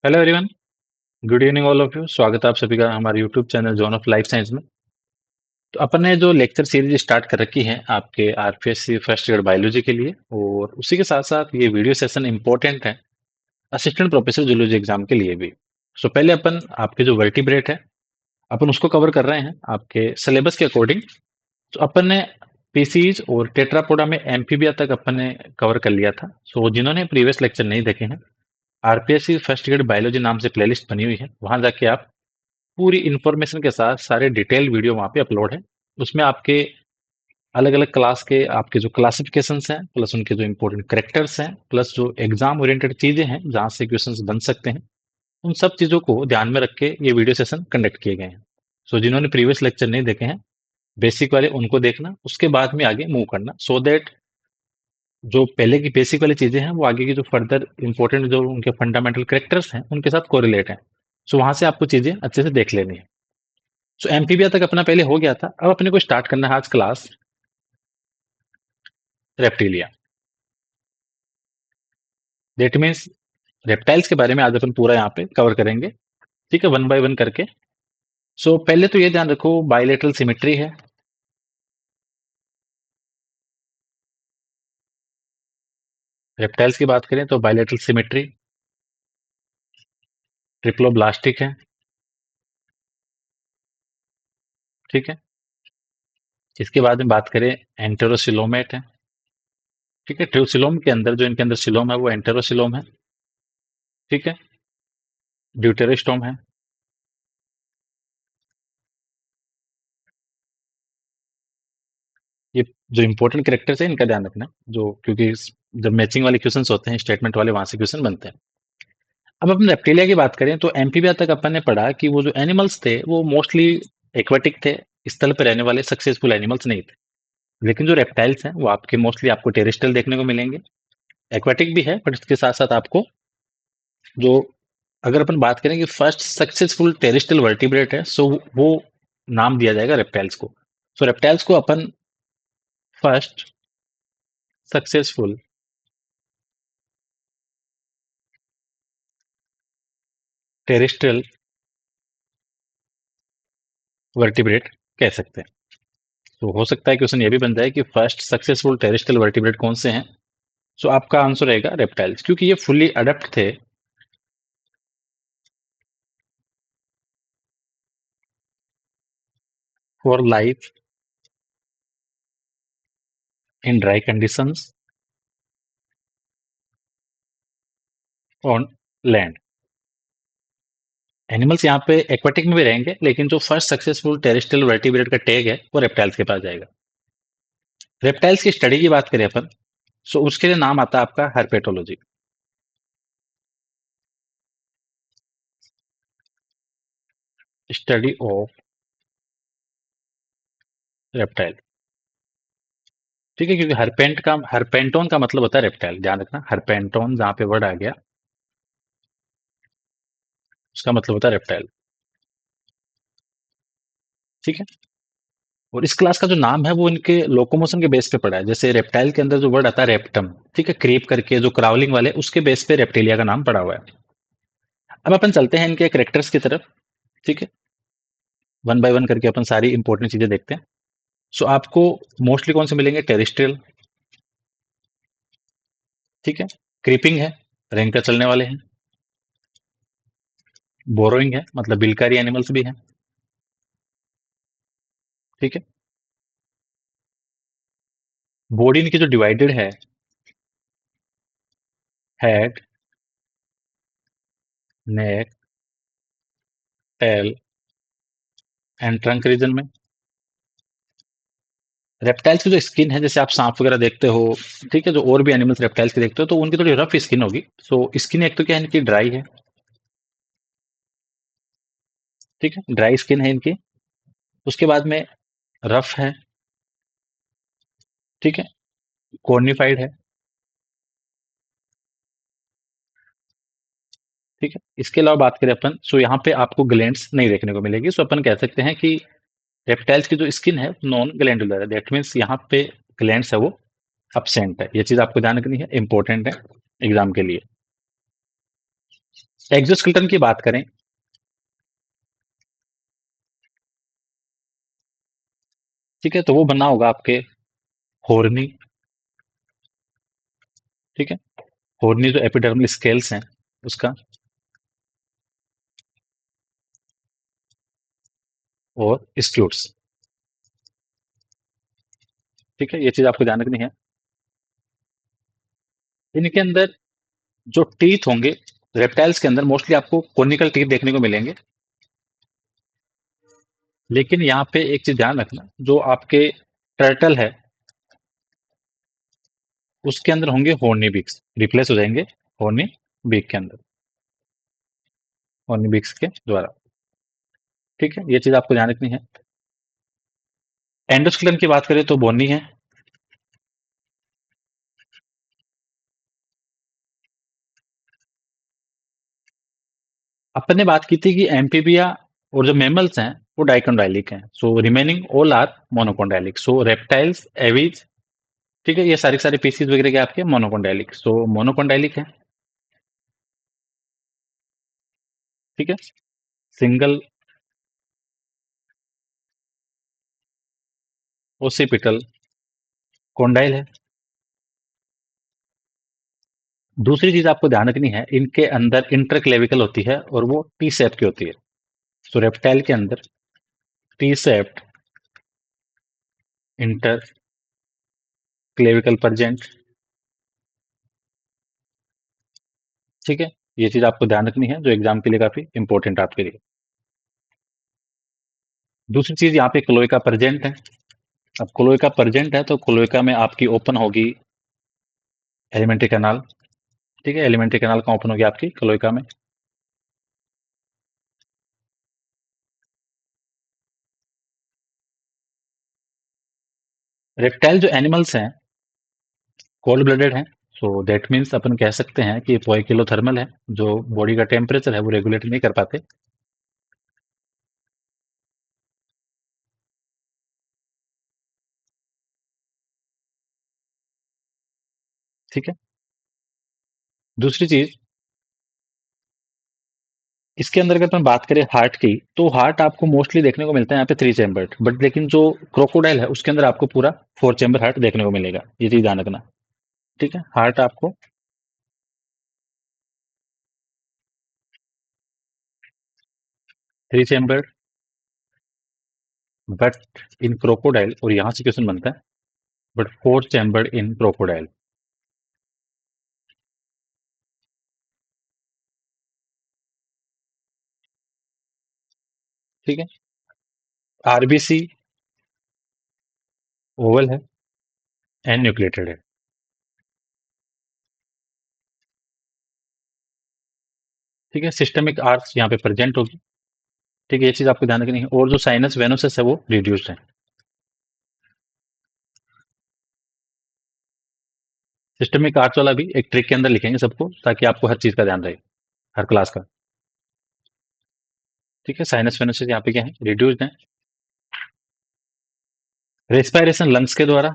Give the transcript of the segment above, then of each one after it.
Hello everyone. Good evening all of you. स्वागत है आप सभी का हमारे YouTube channel zone of life science में। तो अपन ने जो लेक्चर सीरीज स्टार्ट कर रखी है आपके आरपीएससी फर्स्ट ईयर बायोलॉजी के लिए, और उसी के साथ साथ ये वीडियो सेशन इंपॉर्टेंट है असिस्टेंट प्रोफेसर जूलॉजी एग्जाम के लिए भी। सो पहले अपन आपके जो वर्टिब्रेट है अपन उसको कवर कर रहे हैं आपके सिलेबस के अकॉर्डिंग। तो अपन ने पीसीज और टेट्रापोडा में एम्फीबिया तक अपन ने कवर कर लिया था। सो जिन्होंने प्रीवियस लेक्चर नहीं देखे हैं, आरपीएससी फर्स्ट ईयर बायोलॉजी नाम से प्लेलिस्ट बनी हुई है, वहां जाके आप पूरी इंफॉर्मेशन के साथ सारे डिटेल वीडियो वहाँ पे अपलोड है। उसमें आपके अलग अलग क्लास के आपके जो क्लासिफिकेशंस हैं, प्लस उनके जो इंपॉर्टेंट करेक्टर्स हैं, प्लस जो एग्जाम ओरिएंटेड चीजें हैं जहाँ से क्वेश्चंस बन सकते हैं, उन सब चीजों को ध्यान में रख के ये वीडियो सेशन कंडक्ट किए गए हैं। सो जिन्होंने प्रीवियस लेक्चर नहीं देखे हैं, बेसिक वाले उनको देखना, उसके बाद में आगे मूव करना, सो दैट जो पहले की बेसिक वाली चीजें हैं वो आगे की जो फर्दर इंपॉर्टेंट जो उनके फंडामेंटल करेक्टर्स हैं उनके साथ कोरिलेट है। सो वहां से आपको चीजें अच्छे से देख लेनी है। सो एम्फीबिया तक अपना पहले हो गया था। अब अपने को स्टार्ट करना है आज class reptilia. That means reptiles के बारे में आज अपन पूरा यहाँ पे कवर करेंगे। ठीक है, वन बाय वन करके। सो पहले तो ये ध्यान रखो, बायलेटरल सिमेट्री है। रेप्टाइल्स की बात करें तो बायलेटरल सिमेट्री, ट्रिप्लोब्लास्टिक है। ठीक है, इसके बाद में बात करें एंटेरोसिलोमेट है। ठीक है, ट्रूसिलोम के अंदर जो इनके अंदर सिलोम है वो एंटेरोसिलोम है। ठीक है, ड्यूटेरोस्टोम है। ये जो इंपॉर्टेंट कैरेक्टर्स है इनका ध्यान रखना, जो क्योंकि जब मैचिंग वाले क्वेश्चंस होते हैं स्टेटमेंट वाले, वहां से क्वेश्चन बनते हैं। अब अपन रेप्टिलिया की बात करें तो एम्फीबिया तक अपन ने पढ़ा कि वो जो एनिमल्स थे वो मोस्टली एक्वाटिक थे, स्थल पर रहने वाले सक्सेसफुल एनिमल्स नहीं थे। लेकिन जो रेप्टाइल्स हैं वो आपके मोस्टली आपको टेरेस्ट्रियल देखने को मिलेंगे। एक्वाटिक भी है बट इसके साथ साथ आपको जो, अगर अपन बात करें कि फर्स्ट सक्सेसफुल टेरेस्ट्रियल वर्टिब्रेट है, सो वो नाम दिया जाएगा रेप्टाइल्स को। सो रेप्टाइल्स को अपन फर्स्ट सक्सेसफुल टेरेस्ट्रियल वर्टिब्रेट कह सकते हैं। तो हो सकता है क्वेश्चन ये भी बन जाए कि फर्स्ट सक्सेसफुल टेरेस्ट्रियल वर्टिब्रेट कौन से हैं। सो आपका आंसर रहेगा रेप्टाइल्स, क्योंकि ये फुल्ली अडेप्ट थे for life in dry conditions on land. Animals यहाँ पे एक्वाटिक में भी रहेंगे, लेकिन जो फर्स्ट सक्सेसफुल टेरेस्ट्रियल वर्टिब्रेट का टैग है वो रेप्टाइल्स के पास जाएगा। रेप्टाइल्स की स्टडी की बात करें अपन, सो उसके लिए नाम आता है आपका हर्पेटोलॉजी, स्टडी ऑफ रेप्टाइल। ठीक है, क्योंकि हरपेंटोन का मतलब होता है रेप्टाइल, ध्यान रखना। हरपेंटोन जहाँ पे वर्ड आ गया उसका मतलब होता है रेप्टाइल। ठीक है, और इस क्लास का जो नाम है वो इनके लोकोमोशन के बेस पे पड़ा है। जैसे रेप्टाइल के अंदर जो वर्ड आता है रेप्टम, ठीक है, क्रीप करके जो क्राउलिंग वाले, उसके बेस पे रेप्टिलिया का नाम पड़ा हुआ है। अब अपन चलते हैं इनके करेक्टर्स की तरफ। ठीक है, वन बाय वन करके अपन सारी इंपॉर्टेंट चीजें देखते हैं। सो आपको मोस्टली कौन से मिलेंगे? टेरिस्ट्रियल, ठीक है, क्रीपिंग है, रेंग पे चलने वाले हैं, बोरोइंग है मतलब बिलकारी एनिमल्स भी हैं। ठीक है, बॉडी इनकी जो डिवाइडेड है, head, neck, tail and trunk region में। रेप्टाइल्स की जो स्किन है, जैसे आप सांप वगैरह देखते हो, ठीक है, जो और भी एनिमल्स रेप्टाइल्स की देखते हो, तो उनकी थोड़ी रफ स्किन होगी। सो स्किन एक तो क्या है इनकी, ड्राई है। ठीक है, ड्राई स्किन है इनकी। उसके बाद में रफ है। ठीक है, कॉर्निफाइड है। ठीक है, इसके अलावा बात करें अपन, सो यहाँ पे आपको ग्लैंड्स नहीं देखने को मिलेगी। सो अपन कह सकते हैं कि रेप्टाइल्स की जो स्किन है नॉन ग्लैंडुलर है। दैट मीन्स यहाँ पे ग्लैंड्स है वो absent है। ये चीज आपको ध्यान रखनी है, इंपॉर्टेंट है एग्जाम के लिए। एक्सोस्केलेटन की बात करें, ठीक है, तो वो बना होगा आपके होर्नी, ठीक है, होर्नी जो एपिडर्मल स्केल्स हैं उसका, और स्क्यूट्स, ठीक है, ये चीज आपको ध्यान रखनी है। इनके अंदर जो टीथ होंगे, रेप्टाइल्स के अंदर मोस्टली आपको कोनिकल टीथ देखने को मिलेंगे, लेकिन यहाँ पे एक चीज ध्यान रखना, जो आपके टर्टल है उसके अंदर होंगे हॉर्नी बीक्स, रिप्लेस हो जाएंगे हॉर्नी बीक के अंदर, हॉर्नी बीक्स के द्वारा, ठीक है, ये चीज आपको ध्यान रखनी है। एंडोस्केलेटन की बात करें तो बोनी है। अपन ने बात की थी कि एम्फीबिया और जो मैमल्स हैं वो डाइकोन्डाइलिक हैं, so remaining all are monocondylic, so reptiles, aves, ठीक है, ये सारे सारे पीसीज वगैरह के आपके मोनोकोन्डाइलिक, सो मोनोकोन्डाइलिक है, ठीक है, सिंगल ओसिपिटल कोंडाइल है। दूसरी चीज आपको ध्यान रखनी है, इनके अंदर इंटरक्लेविकल होती है और वो टी सेप की होती है, सो रेप्टाइल के अंदर टी सेप्ड इंटरक्लेविकल प्रेजेंट, ठीक है, ये चीज आपको ध्यान रखनी है जो एग्जाम के लिए काफी इंपॉर्टेंट है आपके लिए। दूसरी चीज यहाँ पे क्लोएका प्रेजेंट है। अब क्लोएका प्रेजेंट है तो क्लोएका में आपकी ओपन होगी एलिमेंट्री कैनाल, ठीक है, एलिमेंट्री कैनाल कहाँ ओपन होगी आपकी क्लोएका में। रेप्टाइल जो एनिमल्स हैं कोल्ड ब्लडेड हैं, सो दैट मीन्स अपन कह सकते हैं कि पोइकिलोथर्मल है, जो बॉडी का टेम्परेचर है वो रेगुलेट नहीं कर पाते, ठीक है। दूसरी चीज, इसके अंदर अगर अपन बात करें हार्ट की, तो हार्ट आपको मोस्टली देखने को मिलता है यहाँ पे 3 चैम्बर्ड, बट लेकिन जो क्रोकोडाइल है उसके अंदर आपको पूरा 4 चैम्बर हार्ट देखने को मिलेगा, ये चीज ध्यान रखना, ठीक है, हार्ट आपको 3 चैम्बर्ड, बट इन क्रोकोडाइल, और यहाँ से क्वेश्चन बनता है, बट 4 चैम्बर्ड इन क्रोकोडाइल, ठीक है। आरबीसी ओवल है एंड न्यूक्लिएटेड है, ठीक है, सिस्टमिक आर्च यहाँ पे प्रेजेंट होगी, ठीक है, ये चीज आपको ध्यान रखनी है, और जो साइनस वेनोसस है वो रिड्यूस्ड है। सिस्टमिक आर्च वाला भी एक ट्रिक के अंदर लिखेंगे सबको, ताकि आपको हर चीज का ध्यान रहे, हर क्लास का, ठीक है, साइनस वेनोसस यहाँ पे क्या है, रिड्यूस्ड है। रेस्पिरेशन लंग्स के द्वारा,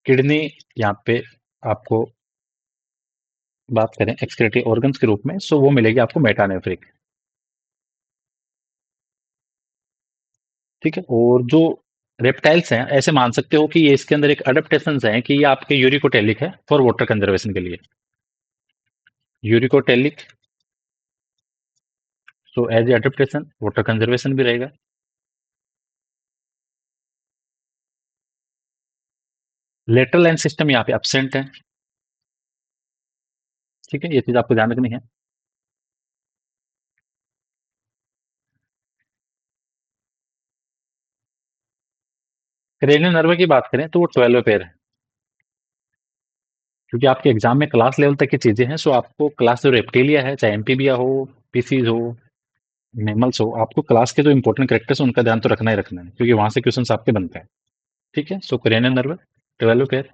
किडनी यहाँ पे आपको बात करें एक्सक्रीटरी ऑर्गन्स के रूप में, सो वो मिलेगी आपको मेटानेफ्रिक, ठीक है, और जो रेप्टाइल्स हैं ऐसे मान सकते हो कि ये इसके अंदर एक अडेप्टेशन है कि ये आपके यूरिकोटेलिक है फॉर वाटर कंजर्वेशन के लिए, uricotelic, so as a adaptation water conservation भी रहेगा। लेटरल लाइन सिस्टम यहाँ पे एब्सेंट है, ठीक है, ये चीज आपको ध्यान रखनी है। क्रेनियल नर्व की बात करें तो वो 12 पेयर है, क्योंकि आपके एग्जाम में क्लास लेवल तक की चीजें हैं, सो आपको क्लास जो रेप्टिलिया है, चाहे एम्फीबिया हो, पीसीज हो, मैमल्स हो, आपको क्लास के जो इंपॉर्टेंट कैरेक्टर्स उनका ध्यान तो रखना ही रखना है, क्योंकि वहां से क्वेश्चन आपके बनते हैं, ठीक है, सो क्रेनियल नर्व 12 पेयर,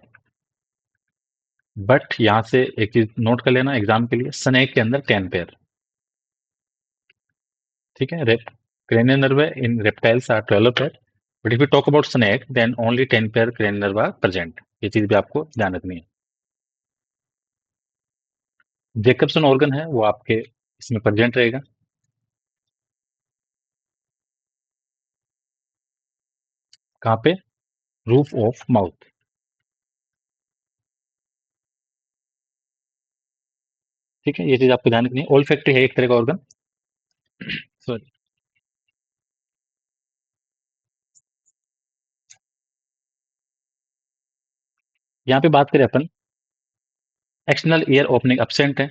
बट यहाँ से एक चीज नोट कर लेना एग्जाम के लिए, स्नेक के अंदर 10 पेयर, ठीक है, रेप cranial nerve in reptiles are 12 pair, but if you talk about snake then only 10 pair cranial were present, ये चीज भी आपको ध्यान रखनी है। जेकब्सन ऑर्गन है वो आपके इसमें प्रेजेंट रहेगा। कहाँ पे? Roof of mouth. ठीक है, ये चीज आपको ध्यान रखनी है। ओल फैक्ट्री है एक तरह का ऑर्गन। सॉरी, यहाँ पे बात करें अपन, एक्सटर्नल ईयर ओपनिंग एब्सेंट है।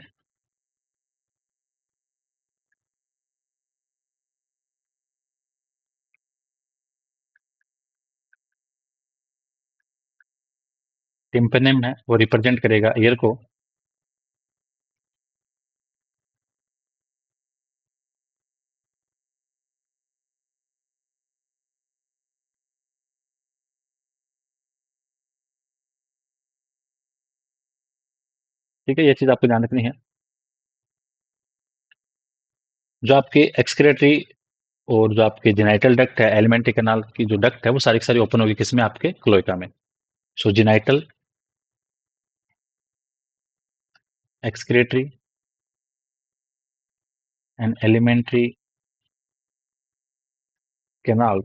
टिम्पेनम है वो रिप्रेजेंट करेगा ईयर को। ठीक है, ये चीज आपको ध्यान रखनी है। जो आपके एक्सक्रेटरी और जो आपके जेनाइटल डक्ट है, एलिमेंट्री कैनाल की जो डक्ट है वो सारी की सारी ओपन होगी किसमें? आपके क्लोएका में। So genital, excretory and alimentary canal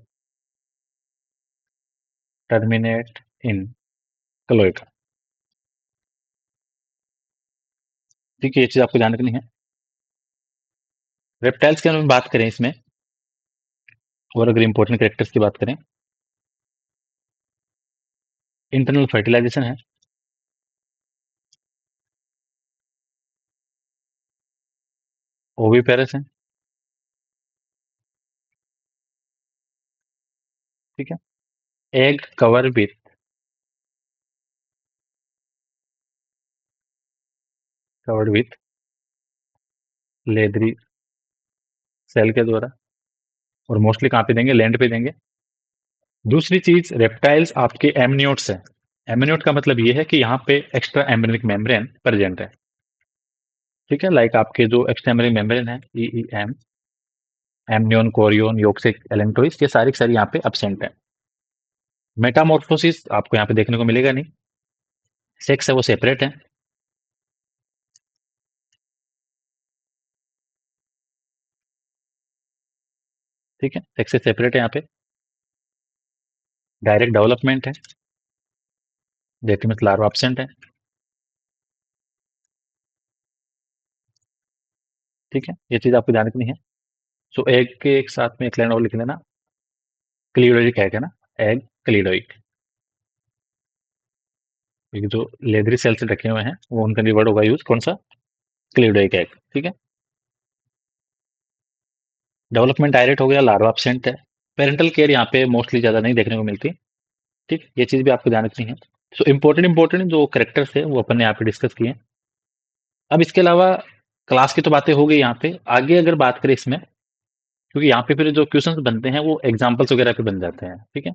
terminate in cloaca. ठीक है, ये चीज आपको ध्यान रखनी है। रेप्टाइल्स के बारे में बात करें इसमें, और अगर इंपॉर्टेंट कैरेक्टर्स की बात करें, इंटरनल फर्टिलाइजेशन है, ओविपेरस है। ठीक है, egg covered with leathery shell के द्वारा, और मोस्टली कहाँ पे देंगे? लैंड पे देंगे। दूसरी चीज, रेप्टाइल्स आपके एमनियोट्स है। एमनियोट का मतलब ये है कि यहाँ पे एक्स्ट्रा एम्ब्रियोनिक मेम्ब्रेन प्रेजेंट है। ठीक है, लाइक आपके जो एक्स्ट्रा एम्ब्रियोनिक मेम्ब्रेन है, ईईएम, एमनियोन, कोरियोन, योक्सिक, एलेंटोइस, ये सारी की सारी यहाँ पे एब्सेंट है। मेटामॉर्फोसिस आपको यहाँ पे देखने को मिलेगा नहीं। सेक्स है वो सेपरेट है। ठीक है, सेक्स से सेपरेट है यहाँ पे। डायरेक्ट डेवलपमेंट है, डेटिमस लार्वा एब्सेंट है। ठीक है, ये चीज आपको ध्यान रखनी है। सो एग के एक साथ में एक लाइन और लिख लेना, क्लीडोइक एग है ना, एग क्लीडोइक। ये जो लेदरी सेल्स रखे हुए हैं वो उनका वर्ड होगा यूज कौन सा? क्लीडोइक एग। ठीक है, डेवलपमेंट डायरेक्ट हो गया, लार्वा एब्सेंट है। पेरेंटल केयर यहाँ पे मोस्टली ज्यादा नहीं देखने को मिलती। ठीक, ये चीज भी आपको ध्यान रखनी है। सो इंपॉर्टेंट जो करेक्टर्स है वो अपन ने यहाँ पे डिस्कस किए। अब इसके अलावा क्लास की तो बातें हो गई, यहाँ पे आगे अगर बात करें इसमें, क्योंकि यहाँ पे फिर जो क्वेश्चंस बनते हैं वो एग्जांपल्स वगैरह पे बन जाते हैं। ठीक है,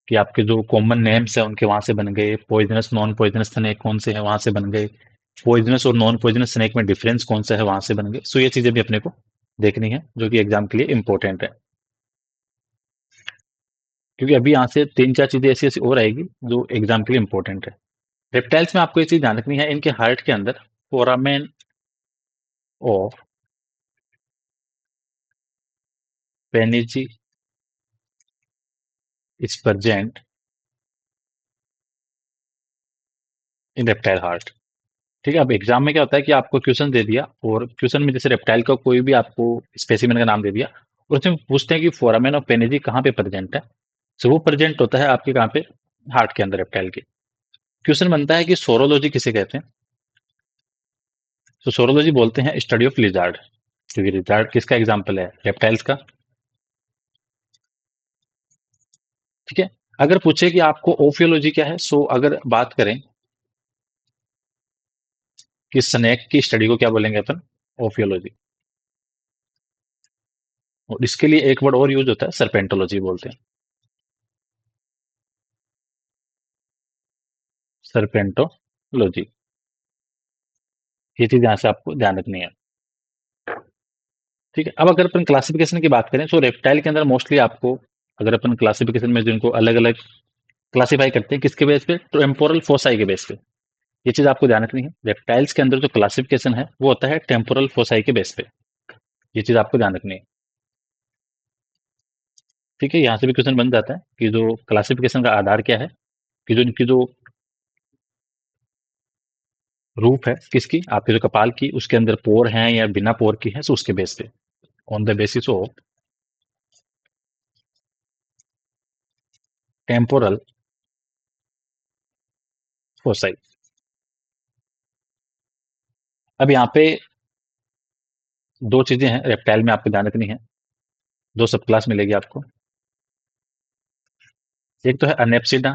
कि आपके जो कॉमन नेम्स है उनके वहां से बन गए, पॉइजनस नॉन पॉइजनस स्नेक कौन से है वहां से बन गए, पॉइजनस और नॉन पॉइजनस स्नेक में डिफरेंस कौन सा है वहां से बन गए। सो ये चीजें भी अपने को देखनी है जो कि एग्जाम के लिए इंपॉर्टेंट है। क्योंकि अभी यहाँ से तीन चार चीजें ऐसी ऐसी और आएगी जो एग्जाम के लिए इंपॉर्टेंट है। रेप्टाइल्स में आपको ये चीज ध्यान रखनी है, इनके हार्ट के अंदर foramen of Panizzae is present in reptile heart. ठीक है, अब एग्जाम में क्या होता है कि आपको क्वेश्चन दे दिया, और क्वेश्चन में जैसे रेप्टाइल का कोई भी आपको स्पेसिमेन का नाम दे दिया, और उसमें पूछते हैं कि फोरामेन और पेनिजी कहाँ पे प्रेजेंट है। सो वो प्रेजेंट होता है आपके कहाँ पे? हार्ट के अंदर रेप्टाइल के। क्वेश्चन बनता है कि सोरोलॉजी किसे कहते हैं? तो सोरोलॉजी बोलते हैं स्टडी ऑफ लिजार्ड, क्योंकि लिजार्ड किसका एग्जाम्पल है? रेप्टाइल्स का। ठीक है, अगर पूछे कि आपको ओफियोलॉजी क्या है, सो अगर बात करें कि स्नेक की स्टडी को क्या बोलेंगे अपन? ओफियोलॉजी। और इसके लिए एक वर्ड और यूज होता है, सरपेंटोलॉजी बोलते हैं। सरपेंटोलॉजी, ये चीज यहाँ से आपको ध्यान रखनी है। ठीक है, अब अगर अपन क्लासिफिकेशन की बात करें तो रेप्टाइल के अंदर मोस्टली आपको अगर अपन क्लासिफिकेशन में जिनको अलग अलग क्लासिफाई करते हैं किसके बेस पे, टेम्पोरल फोसाई के बेस पे। ये चीज आपको ध्यान रखनी है, रेप्टाइल्स के अंदर जो क्लासिफिकेशन है वो होता है टेम्पोरल फोसाई के बेस पे। ये चीज आपको ध्यान रखनी है। ठीक है, यहाँ से भी क्वेश्चन बन जाता है कि जो क्लासिफिकेशन का आधार क्या है, कि जो इनकी जो रूप है किसकी, आपके जो कपाल की, उसके अंदर पोर हैं या बिना पोर की है, सो उसके बेस पे, on the basis of temporal foci. अब यहाँ पे दो चीजें हैं रेप्टाइल में आपको ध्यान रखनी है, दो सब क्लास मिलेगी आपको। एक तो है अनेप्सिडा,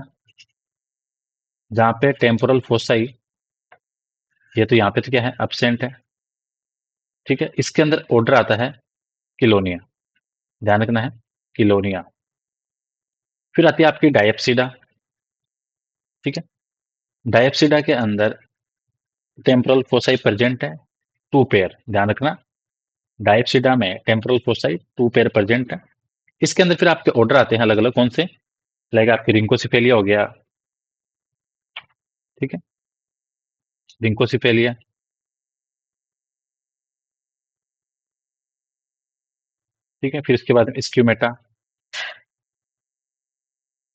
जहाँ पे टेम्पोरल फोसाई, ये तो यहाँ पे तो क्या है, absent है। ठीक है, इसके अंदर ऑर्डर आता है किलोनिया, ध्यान रखना है, किलोनिया। फिर आती है आपकी डायप्सिडा। ठीक है, डायप्सिडा के अंदर टेम्पोरल फोसाई प्रेजेंट है, टू पेयर, ध्यान रखना। डायप्सिडा में temporal fossae two pair present है। इसके अंदर फिर आपके ऑर्डर आते हैं अलग अलग, कौन से, लाइक आपकी रिंकोसिफेलिया हो गया। ठीक है, रिंकोसिफेलिया। ठीक है, फिर इसके बाद स्क्यूमेटा,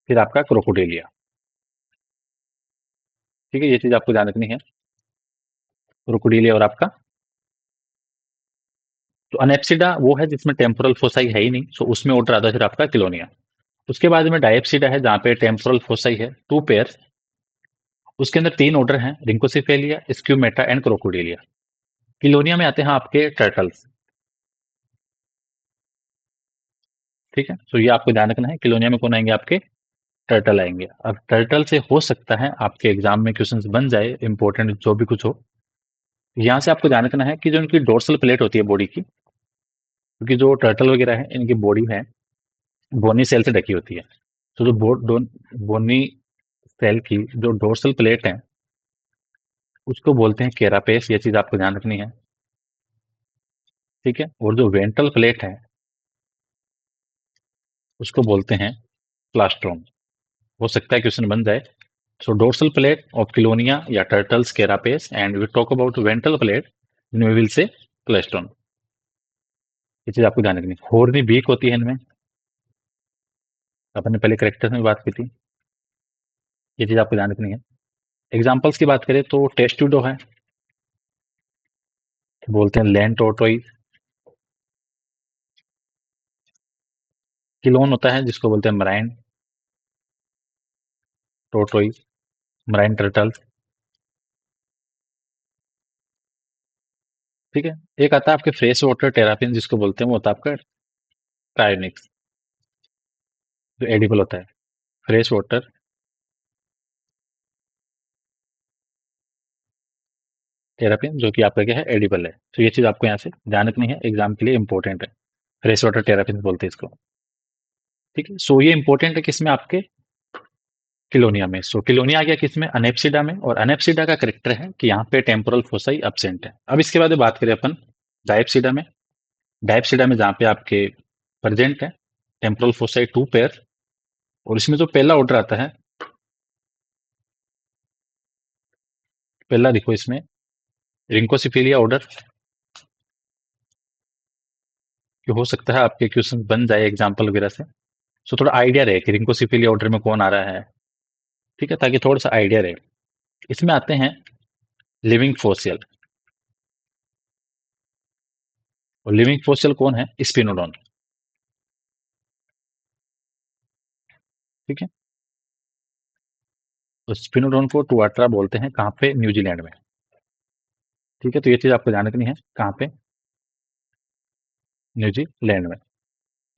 फिर आपका क्रोकोडेलिया। ठीक है, ये चीज आपको ध्यान रखनी है, क्रोकोडेलिया और आपका। तो अनेप्सिडा वो है जिसमें टेम्पोरल फोसाई है ही नहीं, सो उसमें ऑर्डर आता है फिर आपका किलोनिया। उसके बाद में डायप्सिडा है जहाँ पे टेम्पोरल फोसाई है टू पेयर, उसके अंदर तीन ऑर्डर हैं, रिंकोसिफेलिया, स्क्यूमेटा एंड क्रोकोडेलिया। किलोनिया में आते हैं आपके टर्टल्स। ठीक है, तो ये आपको ध्यान रखना है, किलोनिया में कौन आएंगे, आपके टर्टल आएंगे। अब टर्टल से हो सकता है आपके एग्जाम में क्वेश्चंस बन जाए, इंपॉर्टेंट जो भी कुछ हो। यहाँ से आपको ध्यान रखना है कि जो इनकी डोर्सल प्लेट होती है बॉडी की, क्योंकि जो टर्टल वगैरह है इनकी बॉडी है बोनी सेल से ढकी होती है। तो जो बोनी सेल की जो डोर्सल प्लेट है उसको बोलते हैं केरापेस, ये चीज आपको ध्यान रखनी है। ठीक है, और जो वेंट्रल प्लेट है उसको बोलते हैं प्लास्ट्रोम। हो सकता है क्वेश्चन बन जाए। So dorsal plate of chelonia या turtles carapace, and we talk about ventral plate in we will say plastron. ये चीज आपको ध्यान रखनी है। हॉर्नी बीक होती है इनमें, अपन ने पहले करेक्टर्स में बात की थी, ये चीज आपको ध्यान रखनी है। एग्जाम्पल्स की बात करें तो टेस्टुडो है, बोलते हैं लैंड टोर्टोइज। किलोन होता है जिसको बोलते हैं मराइन टोर्टोइज, मराइन टर्टल्स। ठीक है, एक आता है आपके फ्रेश वाटर टेरापिन जिसको बोलते हैं, वो होता है आपका क्रायोनिक्स, जो एडिबल होता है। फ्रेश वाटर टेरापिन जो कि आपका क्या है, एडिबल है। तो ये चीज आपको यहाँ से ध्यान रखनी है, एग्जाम के लिए इंपॉर्टेंट है। फ्रेश वाटर टेरापिन बोलते हैं इसको। ठीक है, सो ये इंपॉर्टेंट है किसमें, आपके किलोनिया में। सो किलोनिया आ गया किसमें, अनेप्सिडा में। और अनेप्सिडा का करेक्टर है कि यहाँ पे टेम्पोरल फोसाई एब्सेंट है। अब इसके बाद बात करें अपन डायप्सिडा में। डायप्सिडा में जहाँ पे आपके प्रेजेंट है टेम्पोरल फोसाई टू पेयर, और इसमें जो पहला ऑर्डर आता है, पहला देखो इसमें रिंकोसिफिलिया ऑर्डर, कि हो सकता है आपके क्वेश्चन बन जाए एग्जाम्पल वगैरह से। सो थोड़ा आइडिया रहे कि रिंकोसिफिलिया ऑर्डर में कौन आ रहा है। ठीक है, ताकि थोड़ा सा आइडिया रहे। इसमें आते हैं लिविंग फोसियल, और लिविंग फोसियल कौन है, स्पिनोडॉन। ठीक है, तो स्पिनोडॉन को टुआट्रा बोलते हैं, कहाँ पे, न्यूजीलैंड में। ठीक है, तो ये चीज आपको ध्यान रखनी है, कहाँ पे, न्यूजीलैंड में।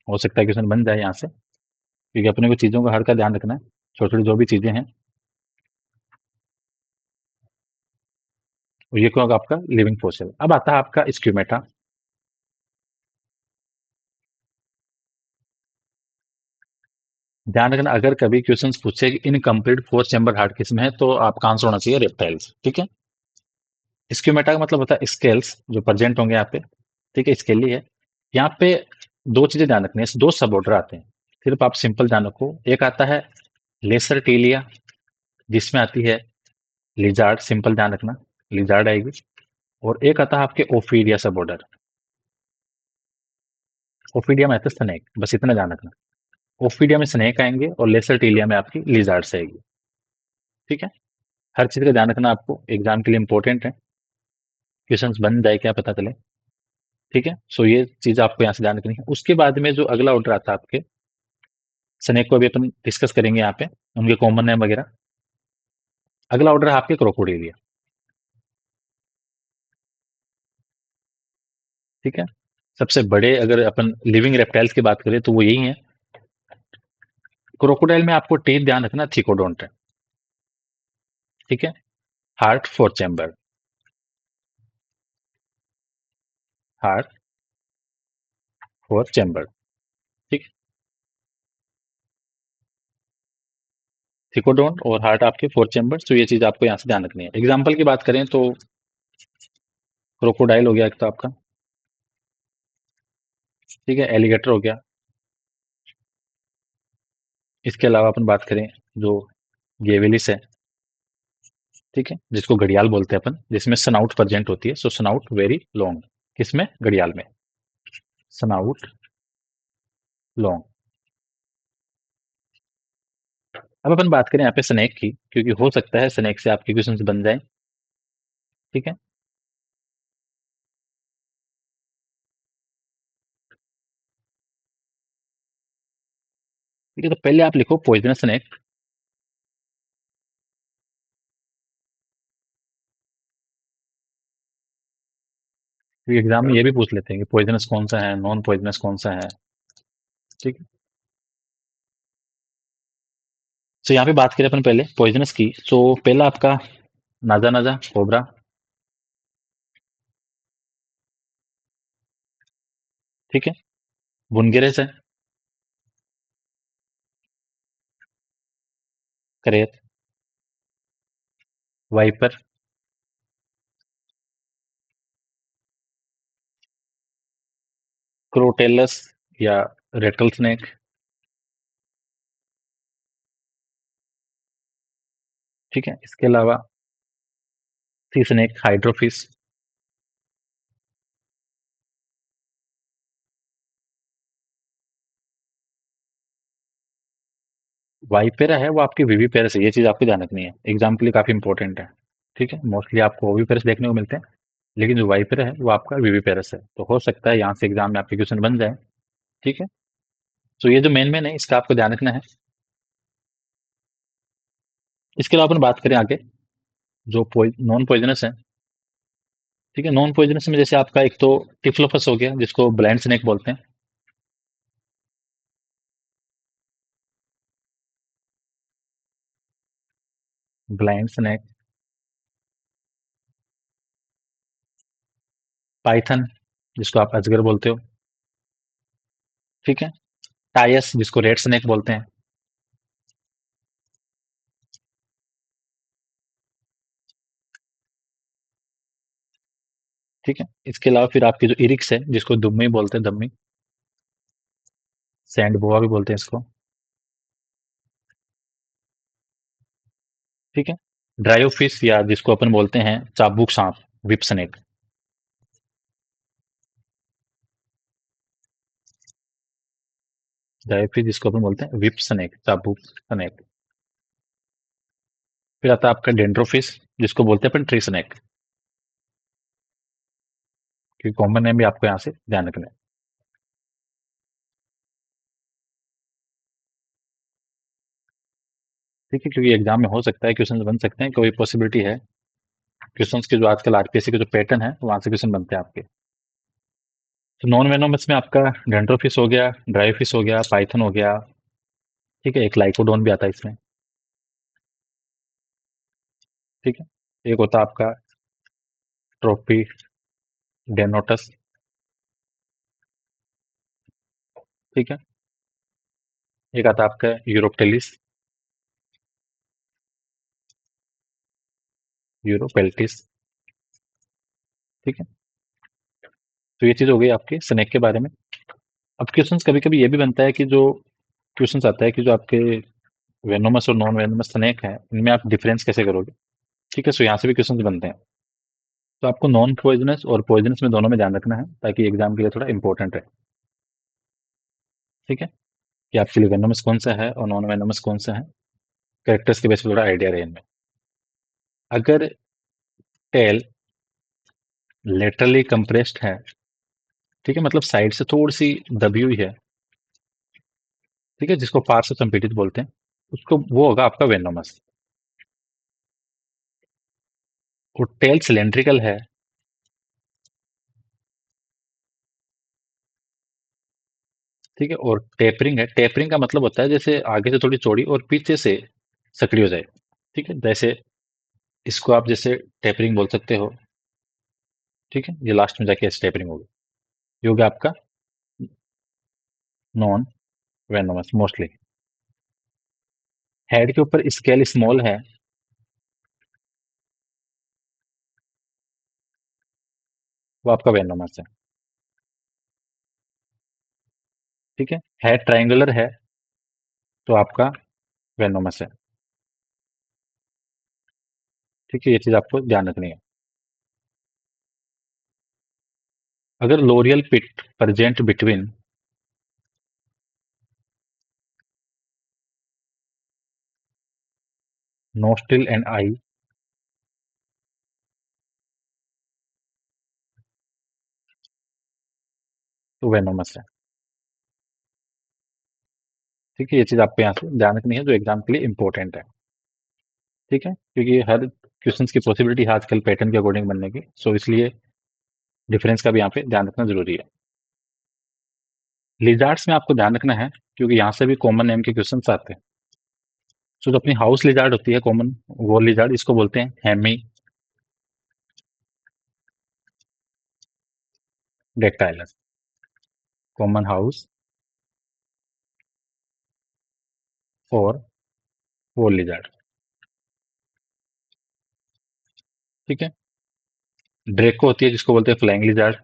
हो सकता है क्वेश्चन बन जाए यहाँ से, क्योंकि अपने को चीजों का हर का ध्यान रखना है, छोटी छोटी जो भी चीजें हैं। और ये क्यों होगा आपका लिविंग फोसिल। अब आता है आपका स्क्यूमेटा। ध्यान रखना, अगर कभी क्वेश्चन पूछे कि इनकम्प्लीट फोर चैम्बर हार्ट किस में है, तो आपका आंसर होना चाहिए रेप्टाइल्स। ठीक है, स्क्यूमेटा का मतलब होता है स्केल्स जो प्रेजेंट होंगे यहाँ पे। ठीक है, स्केली है। यहाँ पे दो चीजें ध्यान रखनी है, दो सब ऑर्डर आते हैं। सिर्फ आप सिंपल जान रखो, एक आता है लेसर टीलिया, जिसमें आती है लिजार्ड, सिंपल ध्यान रखना, लिजार्ड आएगी। और एक आता है आपके ओफीडिया सब ऑर्डर, ओफीडिया में आता है स्नेक, बस इतना ध्यान रखना। ओफीडिया में स्नेक आएंगे और लेसर टीलिया में आपकी लिजार्ड्स आएगी। ठीक है, हर चीज का ध्यान रखना, आपको एग्जाम के लिए इंपॉर्टेंट है, क्वेश्चंस बन जाए क्या पता चले। ठीक है, सो ये चीज आपको यहाँ से ध्यान रखनी है। उसके बाद में जो अगला ऑर्डर आता है आपके, स्नेक को अभी अपन डिस्कस करेंगे यहाँ पे, उनके कॉमन नेम वगैरह। अगला ऑर्डर है आपके क्रोकोडिलिया। ठीक है, सबसे बड़े अगर अपन लिविंग रेप्टाइल्स की बात करें तो वो यही है। क्रोकोडाइल में आपको टीथ ध्यान रखना थिकोडोंट है। ठीक है, heart four chamber, heart four chamber. ठीक, थिकोडोंट और हार्ट आपके फोर चैम्बर, तो ये चीज आपको यहाँ से ध्यान रखनी है। एग्जाम्पल की बात करें तो क्रोकोडाइल हो गया एक तो आपका, ठीक है, एलिगेटर हो गया। इसके अलावा अपन बात करें जो गेविलिस है, ठीक है, जिसको घड़ियाल बोलते हैं अपन, जिसमें सनाउट प्रेजेंट होती है, सो सनाउट वेरी लॉन्ग, किसमें, घड़ियाल में, सनाउट लॉन्ग। अब अपन बात करें यहाँ पे स्नेक की, क्योंकि हो सकता है स्नेक से आपके क्वेश्चंस बन जाए। ठीक है, ठीक है, तो पहले आप लिखो पॉइजनस स्नेक। एग्जाम में ये भी पूछ लेते हैं कि पॉइजनस कौन सा है, नॉन पॉइजनस कौन सा है। ठीक है, तो यहाँ पे बात करें अपन पहले पॉइजनस की, तो पहला आपका नाजा नाजा कोबरा। ठीक है, बुनगिरेस है, करेत, वाइपर, क्रोटेलस या रेटल स्नेक। ठीक है, इसके अलावा सी स्नेक, हाइड्रोफिस, वाइपेरा है वो आपकी विवीपेरस है, ये चीज आपको ध्यान रखनी है, एग्जाम के लिए काफी इंपॉर्टेंट है। ठीक है, मोस्टली आपको ओविपेरस देखने को मिलते हैं, लेकिन जो वाइपेरा है वो आपका विवीपेरस है, तो हो सकता है यहाँ से एग्जाम में आपके क्वेश्चन बन जाए। ठीक है, तो ये जो मेन मेन है इसका आपको ध्यान रखना है। इसके अलावा अपन बात करें आगे, जो नॉन पॉइजनस है। ठीक है, नॉन पॉइजनस में जैसे आपका एक तो टिफ्लोपस हो गया, जिसको ब्लाइंड स्नेक बोलते हैं। ब्लाइंड स्नेक, पाइथन, जिसको आप अजगर बोलते हो। ठीक है, टायस, जिसको रेड स्नेक बोलते हैं। ठीक है, इसके अलावा फिर आपकी जो इरिक्स है, जिसको दुम्मी बोलते हैं, दम्मी, सैंड बोआ भी बोलते हैं इसको। ठीक है, ड्रायोफिस या जिसको अपन बोलते हैं चाबुक सांप, विप स्नेक। ड्रायोफिस जिसको अपन बोलते हैं विप स्नेक, चाबुक स्नेक। फिर आता है आपका डेंड्रोफिस, जिसको बोलते हैं अपन ट्री स्नेक, क्योंकि कॉमन नेम भी आपको यहाँ से ध्यान रखना है। ठीक है, क्योंकि एग्जाम में हो सकता है क्वेश्चन बन सकते हैं, कोई पॉसिबिलिटी है क्वेश्चन के, जो आजकल आरपीएससी के जो पैटर्न है वहां से क्वेश्चन बनते हैं आपके। तो नॉन वेनोमस में आपका डेंड्रोफिस हो गया, ड्रायोफिस हो गया, पाइथन हो गया। ठीक है, एक लाइकोडोन भी आता है इसमें। ठीक है, एक होता है आपका ट्रोपी डेनोटस। ठीक है, एक आता है आपका यूरोपटेलिस, यूरोपेल्टिस। ठीक है, तो ये चीज हो गई आपके स्नेक के बारे में। अब क्वेश्चन कभी कभी ये भी बनता है कि जो क्वेश्चन आता है कि जो आपके वेनोमस और नॉन वेनोमस स्नेक है, इनमें आप डिफरेंस कैसे करोगे। ठीक है, सो यहाँ से भी क्वेश्चन बनते हैं। तो आपको नॉन पॉइजनस और पॉइजनस में दोनों में ध्यान रखना है, ताकि एग्जाम के लिए थोड़ा इंपॉर्टेंट रहे। ठीक है, कि आपके लिए वेनोमस कौन सा है और नॉन वेनोमस कौन सा है, कैरेक्टर्स के बेस पे थोड़ा आइडिया रहे इनमें। अगर टेल लेटरली कंप्रेस्ड है, ठीक है, मतलब साइड से थोड़ी सी दबी हुई है, ठीक है, जिसको पार्श्व से संपीड़ित बोलते हैं, उसको वो होगा आपका वेनोमस। और टेल सिलेंड्रिकल है, ठीक है, और टेपरिंग है। टेपरिंग का मतलब होता है जैसे आगे से थोड़ी चौड़ी और पीछे से सकड़ी हो जाए। ठीक है, जैसे इसको आप जैसे टेपरिंग बोल सकते हो। ठीक है, ये लास्ट में जाके ऐसे टेपरिंग होगी। ये हो गया आपका नॉन वेनोमस मोस्टली। हेड के ऊपर स्केल स्मॉल है, वो आपका वेनोमस है। ठीक है, हेड ट्रायंगुलर है, तो आपका वेनोमस है। ठीक है, ये चीज आपको ध्यान रखनी है। अगर loreal pit present between nostril and eye, तो वेनोमस है। ठीक है, ये चीज आपको यहाँ से ध्यान रखनी है, जो एग्जाम के लिए इंपॉर्टेंट है। ठीक है, क्योंकि हर क्वेश्चंस की पॉसिबिलिटी है आजकल पैटर्न के अकॉर्डिंग बनने की, सो इसलिए डिफरेंस का भी यहाँ पे ध्यान रखना जरूरी है। लिजार्ड्स में आपको ध्यान रखना है, क्योंकि यहाँ से भी कॉमन नेम के क्वेश्चंस आते हैं। सो जो अपनी हाउस लिजार्ड होती है कॉमन, वो लिजार्ड, इसको बोलते हैं हेमी डेक्टाइलस, कॉमन हाउस और वो लिजार्ड। ठीक है, ड्रेको होती है जिसको बोलते हैं फ्लाइंग लिजार्ड।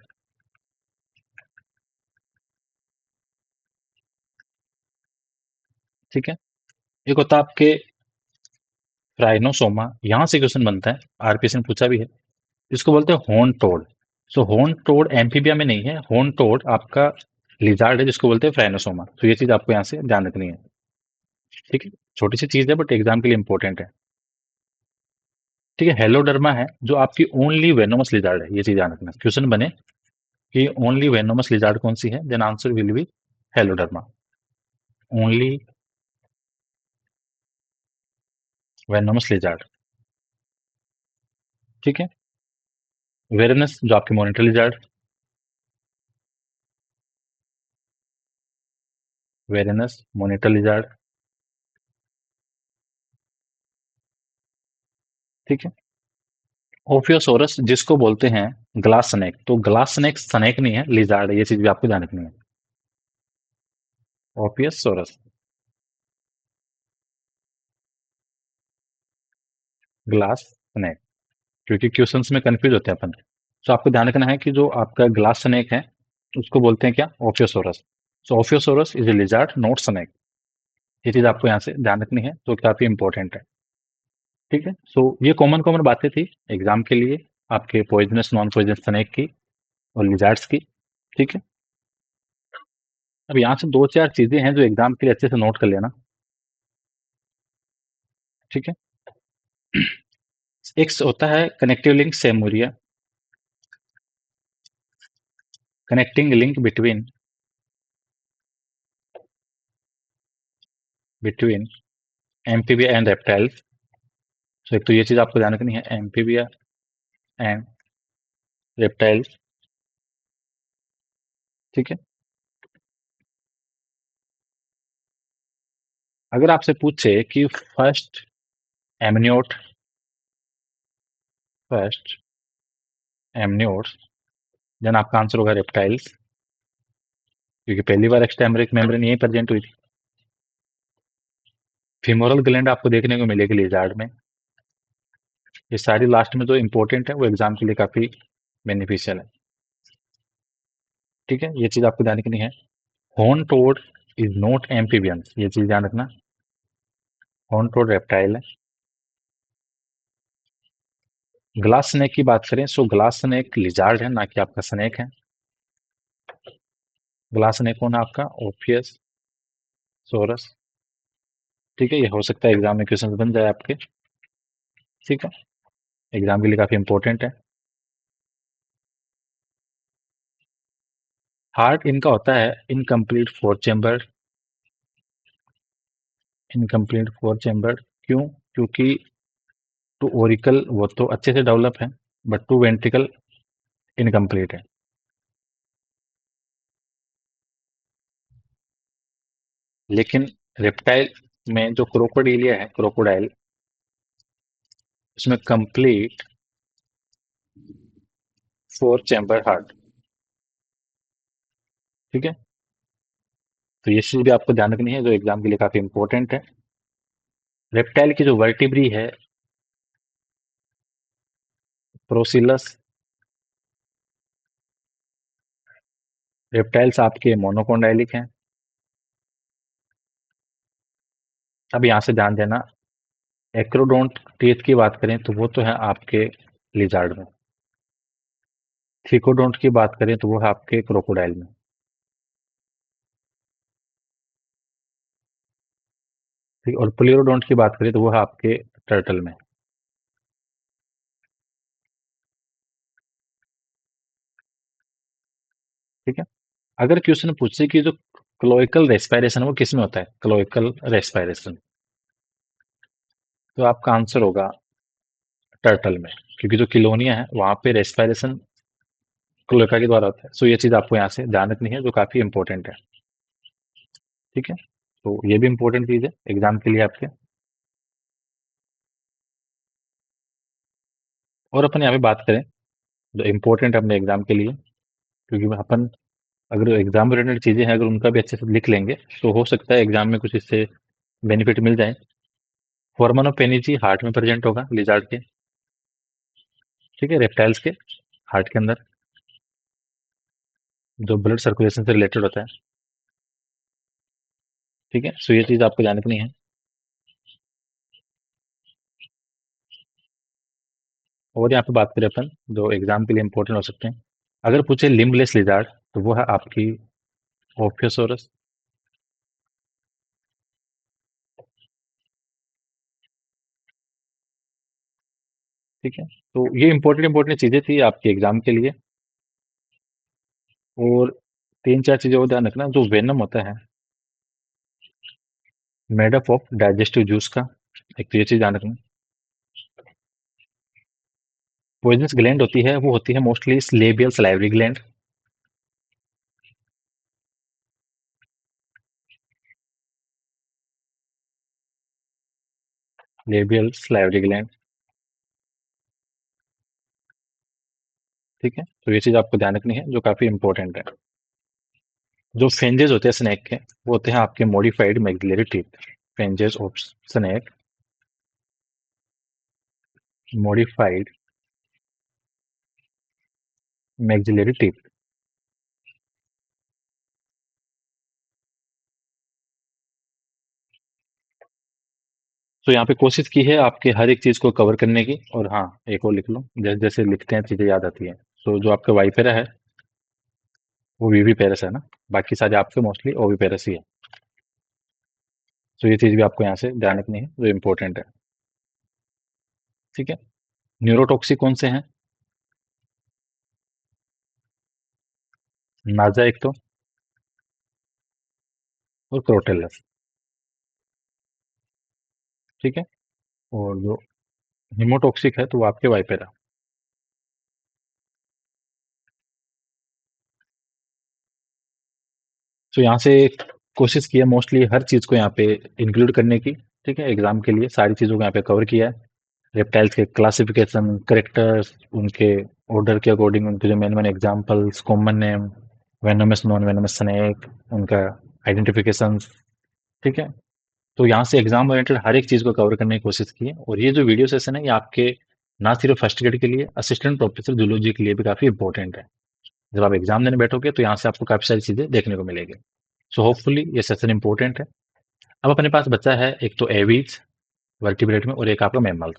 ठीक है, एक होता है आपके ट्राइनोसोमा, यहाँ से क्वेश्चन बनता है, आरपीएस ने पूछा भी है, इसको बोलते हैं हॉर्न टोड। सो हॉर्न टोड एम्फीबिया में नहीं है, हॉर्न टोड आपका लिजार्ड है, जिसको बोलते हैं फ्राइनोसोमा। तो ये चीज आपको यहाँ से ध्यान रखनी है। ठीक है, छोटी सी चीज है बट एग्जाम के लिए इंपॉर्टेंट है। ठीक है, हेलोडर्मा है जो आपकी ओनली वेनोमस लिजार्ड है, ये चीज ध्यान रखना। क्वेश्चन बने कि ओनली वेनोमस लिजार्ड कौन सी है, then answer will be Heloderma, only venomous lizard. ठीक है, वेरनस जो आपकी monitor lizard, Varanus monitor lizard. ठीक है, ओफियोसोरस जिसको बोलते हैं ग्लास स्नेक, तो ग्लास स्नेक स्नेक नहीं है, लिजार्ड है, ये चीज भी आपको ध्यान रखनी है। ओफियोसोरस ग्लास स्नेक, क्योंकि क्वेश्चंस में कंफ्यूज होते हैं अपन। तो आपको ध्यान रखना है कि जो आपका ग्लास स्नेक है, उसको बोलते हैं क्या, ओफियोसोरस। सो ओफियोसोरस is a lizard not snake. ये चीज आपको यहाँ से ध्यान रखनी है, तो काफी इंपॉर्टेंट है। ठीक है, सो ये कॉमन कॉमन बातें थी एग्जाम के लिए, आपके पॉइजनस नॉन पॉइजनस स्नेक की और लिजार्ड्स की। ठीक है, अब यहाँ से दो चार चीजें हैं जो एग्जाम के लिए अच्छे से नोट कर लेना। ठीक है, एक होता है connective link Seymouria, connecting link between between amphibia and reptiles. तो एक तो ये चीज आपको ध्यान रखनी है, एम्फीबिया एंड रेप्टाइल्स। ठीक है, अगर आपसे पूछे कि first amniote, first amniote, then आपका आंसर होगा रेप्टाइल्स, क्योंकि पहली बार एक्सटेमरिक मेम्ब्रेन यही प्रेजेंट हुई थी। फीमोरल ग्लैंड आपको देखने को मिलेगी लिजार्ड में। ये सारी लास्ट में जो इंपॉर्टेंट है वो एग्जाम के लिए काफी बेनिफिशियल है। ठीक है, ये चीज आपको ध्यान रखनी है। Horn toad is not amphibians, ये चीज ध्यान रखना। हॉर्न टोड रेप्टाइल है। ग्लास स्नेक की बात करें, सो ग्लास स्नेक लिजार्ड है, ना कि आपका स्नेक है। ग्लास स्नेक कौन है आपका? ओफियस सोरस। ठीक है, ये हो सकता है एग्जाम में क्वेश्चन बन जाए आपके। ठीक है, एग्जाम के लिए काफी इंपॉर्टेंट है। हार्ट इनका होता है incomplete four chamber. Incomplete four chamber क्यों? क्योंकि टू ओरिकल वो तो अच्छे से डेवलप है, बट टू वेंट्रिकल इनकम्प्लीट है। लेकिन रेप्टाइल में जो क्रोकोडिलिया है, क्रोकोडाइल, उसमें कंप्लीट फोर चैम्बर हार्ट। ठीक है, तो ये चीज भी आपको ध्यान रखनी है, जो एग्जाम के लिए काफी इंपॉर्टेंट है। रेप्टाइल की जो वर्टिब्री है, प्रोसिलस। रेप्टाइल्स आपके मोनोकोडाइलिक हैं। अब यहाँ से ध्यान देना, एक्रोडोंट टीथ की बात करें तो वो तो है आपके लिजार्ड में। थिकोडोंट की बात करें तो वो है आपके क्रोकोडाइल में। ठीक, और प्लेरोडोंट की बात करें तो वो है आपके टर्टल में। ठीक है, अगर क्वेश्चन पूछे कि जो क्लोइकल रेस्पिरेशन वो किस में होता है, क्लोइकल रेस्पिरेशन, तो आपका आंसर होगा टर्टल में, क्योंकि जो किलोनिया है वहां पे रेस्पिरेशन क्लोएका के द्वारा होता है। सो ये चीज आपको यहाँ से ध्यान रखनी है, जो काफी इंपॉर्टेंट है। ठीक है, तो ये भी इंपॉर्टेंट चीज है एग्जाम के लिए आपके। और अपन यहाँ पे बात करें जो इम्पोर्टेंट है अपने एग्जाम के लिए, क्योंकि अपन अगर एग्जाम रिलेटेड चीजें हैं अगर उनका भी अच्छे से लिख लेंगे तो हो सकता है एग्जाम में कुछ इससे बेनिफिट मिल जाए। फॉर्मन ऑफ पेनिजी हार्ट में प्रेजेंट होगा लिजार्ड के। ठीक है, रेप्टाइल्स के हार्ट के अंदर, जो ब्लड सर्कुलेशन से रिलेटेड होता है। ठीक है, सो ये चीज आपको ध्यान रखनी है। और यहाँ पे बात करें अपन जो एग्जाम के लिए इंपॉर्टेंट हो सकते हैं, अगर पूछे लिम्बलेस लिजार्ड तो वो है आपकी ओफियोसोरस। ठीक है, तो ये इंपॉर्टेंट इंपॉर्टेंट चीजें थी आपके एग्जाम के लिए। और तीन चार चीजें और ध्यान रखना, जो वेनम होता है made up of digestive juice का, एक तो ये चीज ध्यान रखना। पॉइजनस ग्लैंड होती है वो होती है mostly labial salivary gland. Labial salivary gland. ठीक है, तो ये चीज आपको ध्यान रखनी है, जो काफी इंपॉर्टेंट है। जो फेंजेस होते हैं स्नेक के, वो होते हैं आपके modified maxillary teeth. Fangs of snake, modified maxillary teeth. तो यहाँ पे कोशिश की है आपके हर एक चीज को कवर करने की। और हाँ, एक और लिख लो, जैसे जैसे लिखते हैं चीजें याद आती है। तो जो आपका वाइपेरा है वो वीवी पेरस है ना, बाकी सारे आपके मोस्टली ओवी पेरस ही है। तो ये चीज भी आपको यहाँ से ध्यान रखनी है, जो इंपॉर्टेंट है। ठीक है, न्यूरोटॉक्सिक कौन से हैं? नाजा एक तो, और क्रोटेलस। ठीक है, और जो हिमोटॉक्सिक है तो वो आपके वाइपेरा। तो यहाँ से कोशिश की है मोस्टली हर चीज को यहाँ पे इंक्लूड करने की। ठीक है, एग्जाम के लिए सारी चीजों को यहाँ पे कवर किया है। रेप्टाइल्स के क्लासिफिकेशन, करेक्टर्स, उनके ऑर्डर के अकॉर्डिंग, उनके जो main main examples, common name, venomous non venomous snake, उनका आइडेंटिफिकेशन। ठीक है, तो यहाँ से एग्जाम ओरिएंटेड हर एक चीज को कवर करने की कोशिश की है। और ये जो वीडियो सेशन है ये आपके ना सिर्फ फर्स्ट ग्रेड के लिए, असिस्टेंट प्रोफेसर जूलॉजी के लिए भी काफी इंपॉर्टेंट है। जब आप एग्जाम देने बैठोगे तो यहाँ से आपको काफी सारी चीजें देखने को मिलेगी। सो होपफुली ये सेशन इंपॉर्टेंट है। अब अपने पास बचा है एक तो एवीज वर्टिब्रेट में और एक आपका मैमल्स।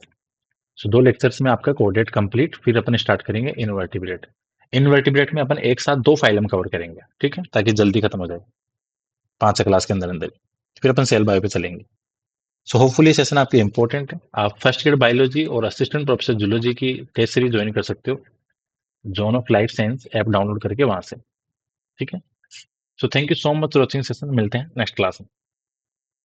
सो 2 लेक्चर्स में आपका कोऑर्डिनेट कंप्लीट, फिर अपन स्टार्ट करेंगे इनवर्टिब्रेट। इनवर्टिब्रेट में अपन एक साथ 2 फाइलम कवर करेंगे, ठीक है? ताकि जल्दी खत्म हो जाए 5 क्लास के अंदर-अंदर। फिर अपन सेल बायो पे चलेंगे। सो होपफुली सेशन आपके इंपॉर्टेंट है। आप फर्स्ट ईयर बायोलॉजी और असिस्टेंट प्रोफेसर जूलॉजी की टेस्ट सीरीज ज्वाइन कर सकते हो, zone of life science app download करके वहां से, ठीक है? So thank you so much for watching session. मिलते हैं नेक्स्ट क्लास में।